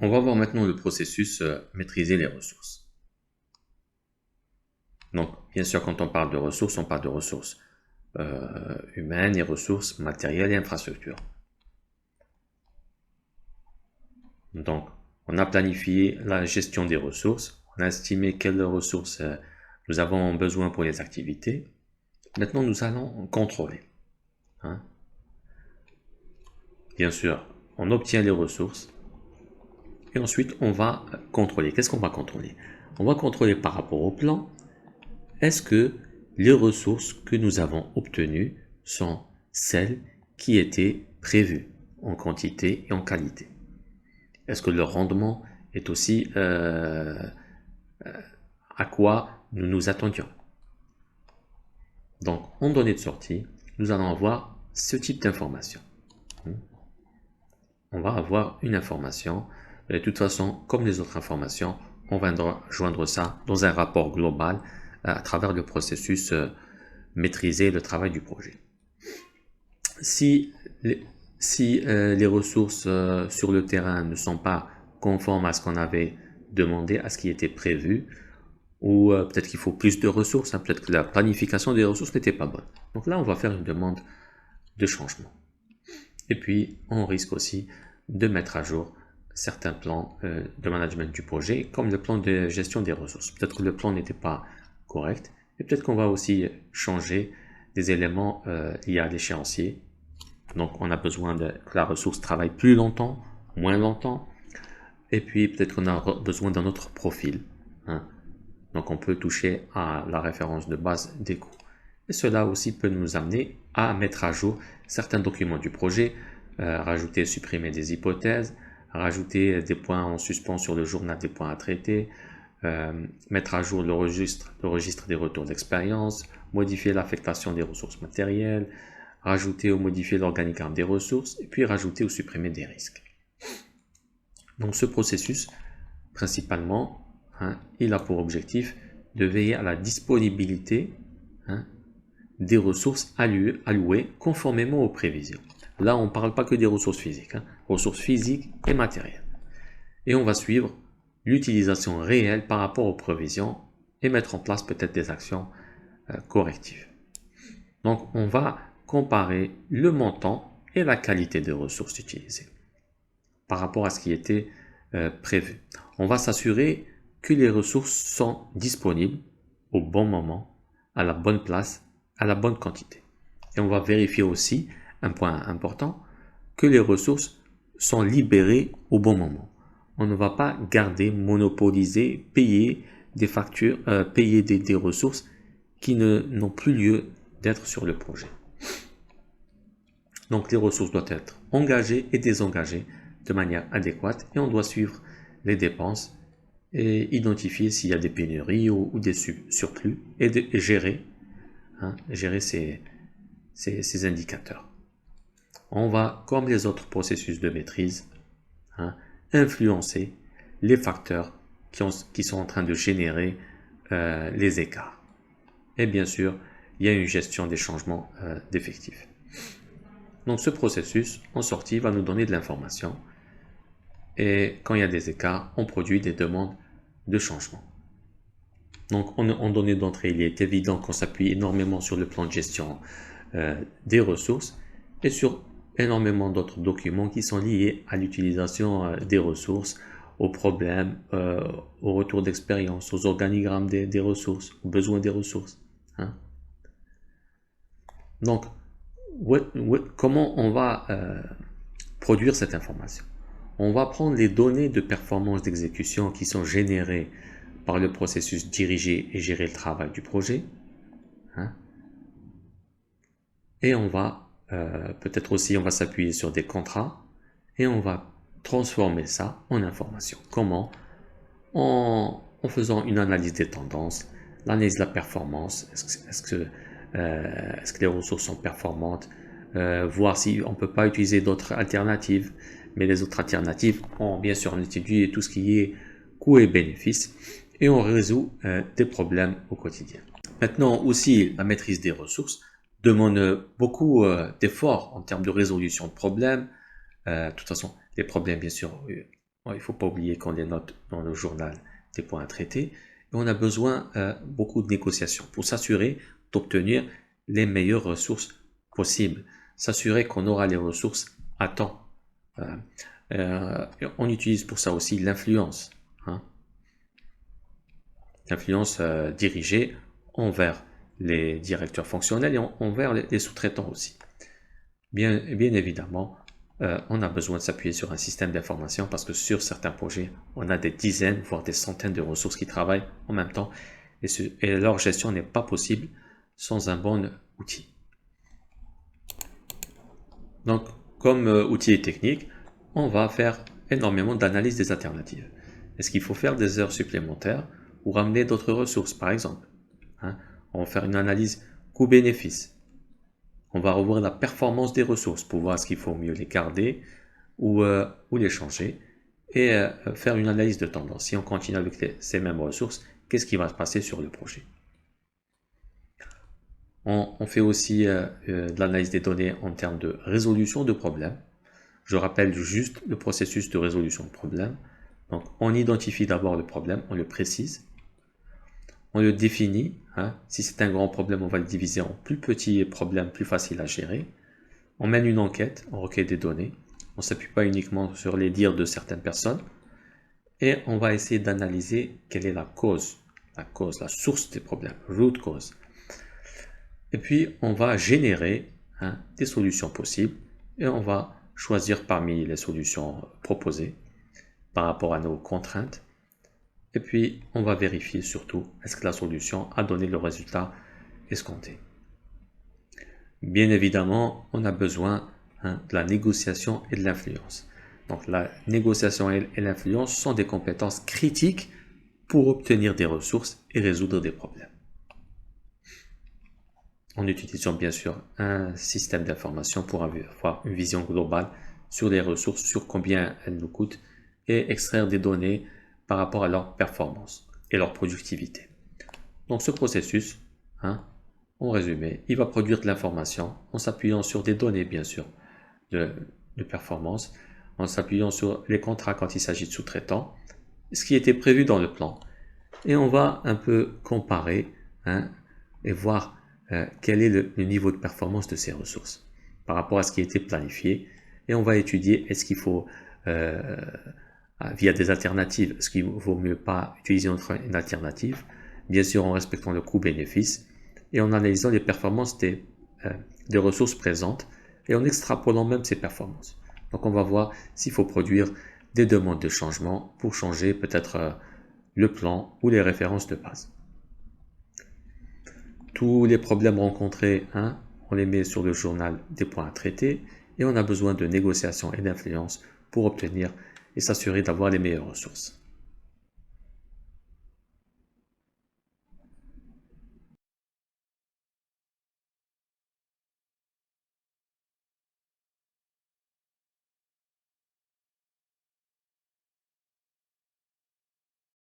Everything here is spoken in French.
on va voir maintenant le processus maîtriser les ressources. Donc, bien sûr, quand on parle de ressources, on parle de ressources humaines et ressources matérielles et infrastructures. Donc, on a planifié la gestion des ressources, on a estimé quelles ressources nous avons besoin pour les activités. Maintenant, nous allons contrôler. Bien sûr, on obtient les ressources et ensuite on va contrôler. Qu'est-ce qu'on va contrôler? On va contrôler par rapport au plan. Est-ce que les ressources que nous avons obtenues sont celles qui étaient prévues en quantité et en qualité? Est-ce que le rendement est aussi à quoi nous nous attendions? Donc, en données de sortie, nous allons avoir ce type d'information. On va avoir une information. De toute façon, comme les autres informations, on va joindre ça dans un rapport global à travers le processus maîtriser le travail du projet. Si les ressources sur le terrain ne sont pas conformes à ce qu'on avait demandé, à ce qui était prévu, ou peut-être qu'il faut plus de ressources, peut-être que la planification des ressources n'était pas bonne. Donc là, on va faire une demande de changement. Et puis, on risque aussi de mettre à jour certains plans de management du projet, comme le plan de gestion des ressources. Peut-être que le plan n'était pas correct, et peut-être qu'on va aussi changer des éléments liés à l'échéancier. Donc, on a besoin que la ressource travaille plus longtemps, moins longtemps, et puis peut-être qu'on a besoin d'un autre profil. Donc, on peut toucher à la référence de base des coûts. Et cela aussi peut nous amener à mettre à jour certains documents du projet, rajouter, supprimer des hypothèses, rajouter des points en suspens sur le journal des points à traiter, mettre à jour le registre des retours d'expérience, modifier l'affectation des ressources matérielles, rajouter ou modifier l'organigramme des ressources, et puis rajouter ou supprimer des risques. Donc ce processus, principalement, il a pour objectif de veiller à la disponibilité des ressources allouées conformément aux prévisions. Là, on ne parle pas que des ressources physiques, ressources physiques et matérielles. Et on va suivre l'utilisation réelle par rapport aux prévisions et mettre en place peut-être des actions correctives. Donc, on va comparer le montant et la qualité des ressources utilisées par rapport à ce qui était prévu. On va s'assurer que les ressources sont disponibles au bon moment, à la bonne place, à la bonne quantité. Et on va vérifier aussi, un point important, que les ressources sont libérées au bon moment. On ne va pas garder, monopoliser, payer des factures, payer des ressources qui n'ont plus lieu d'être sur le projet. Donc les ressources doivent être engagées et désengagées de manière adéquate et on doit suivre les dépenses et identifier s'il y a des pénuries ou des surplus et gérer ces indicateurs. On va, comme les autres processus de maîtrise, influencer les facteurs qui sont en train de générer les écarts. Et bien sûr, il y a une gestion des changements d'effectifs. Donc ce processus, en sortie, va nous donner de l'information. Et quand il y a des écarts, on produit des demandes de changement. Donc en données d'entrée, il est évident qu'on s'appuie énormément sur le plan de gestion des ressources et sur énormément d'autres documents qui sont liés à l'utilisation des ressources, aux problèmes, au retour d'expérience, aux organigrammes des ressources, aux besoins des ressources. Donc, comment on va produire cette information? On va prendre les données de performance d'exécution qui sont générées par le processus diriger et gérer le travail du projet. Et on va peut-être aussi on va s'appuyer sur des contrats et on va transformer ça en information. Comment? En faisant une analyse des tendances, l'analyse de la performance, est-ce que les ressources sont performantes, voir si on ne peut pas utiliser d'autres alternatives, mais les autres alternatives, bien sûr, on étudie tout ce qui est coût et bénéfice, et on résout des problèmes au quotidien. Maintenant aussi, la maîtrise des ressources demande beaucoup d'efforts en termes de résolution de problèmes. De toute façon, les problèmes, bien sûr, il ne faut pas oublier qu'on les note dans le journal des points à traiter. Et on a besoin beaucoup de négociations pour s'assurer d'obtenir les meilleures ressources possibles. S'assurer qu'on aura les ressources à temps. On utilise pour ça aussi l'influence. L'influence dirigée envers les directeurs fonctionnels et envers les sous-traitants aussi. Bien évidemment, on a besoin de s'appuyer sur un système d'information parce que sur certains projets, on a des dizaines, voire des centaines de ressources qui travaillent en même temps et leur gestion n'est pas possible sans un bon outil. Donc, comme outil et technique, on va faire énormément d'analyse des alternatives. Est-ce qu'il faut faire des heures supplémentaires ou ramener d'autres ressources, par exemple? On va faire une analyse coût-bénéfice. On va revoir la performance des ressources pour voir ce qu'il faut mieux les garder ou les changer et faire une analyse de tendance. Si on continue avec ces mêmes ressources, qu'est-ce qui va se passer sur le projet? On fait aussi de l'analyse des données en termes de résolution de problèmes. Je rappelle juste le processus de résolution de problème. Donc, on identifie d'abord le problème, on le précise, on le définit. Si c'est un grand problème, on va le diviser en plus petits problèmes, plus faciles à gérer. On mène une enquête, on recueille des données. On ne s'appuie pas uniquement sur les dires de certaines personnes. Et on va essayer d'analyser quelle est la cause, la source des problèmes, root cause. Et puis, on va générer des solutions possibles et on va choisir parmi les solutions proposées par rapport à nos contraintes. Et puis, on va vérifier surtout, est-ce que la solution a donné le résultat escompté. Bien évidemment, on a besoin de la négociation et de l'influence. Donc, la négociation et l'influence sont des compétences critiques pour obtenir des ressources et résoudre des problèmes. En utilisant bien sûr un système d'information pour avoir une vision globale sur les ressources, sur combien elles nous coûtent et extraire des données par rapport à leur performance et leur productivité. Donc ce processus, en résumé, il va produire de l'information en s'appuyant sur des données bien sûr de performance, en s'appuyant sur les contrats quand il s'agit de sous-traitants, ce qui était prévu dans le plan. Et on va un peu comparer et voir quel est le niveau de performance de ces ressources par rapport à ce qui a été planifié. Et on va étudier est-ce qu'il faut, via des alternatives, est-ce qu'il vaut mieux pas utiliser une alternative, bien sûr en respectant le coût-bénéfice et en analysant les performances des ressources présentes et en extrapolant même ces performances. Donc on va voir s'il faut produire des demandes de changement pour changer peut-être le plan ou les références de base. Tous les problèmes rencontrés, on les met sur le journal des points à traiter et on a besoin de négociation et d'influence pour obtenir et s'assurer d'avoir les meilleures ressources.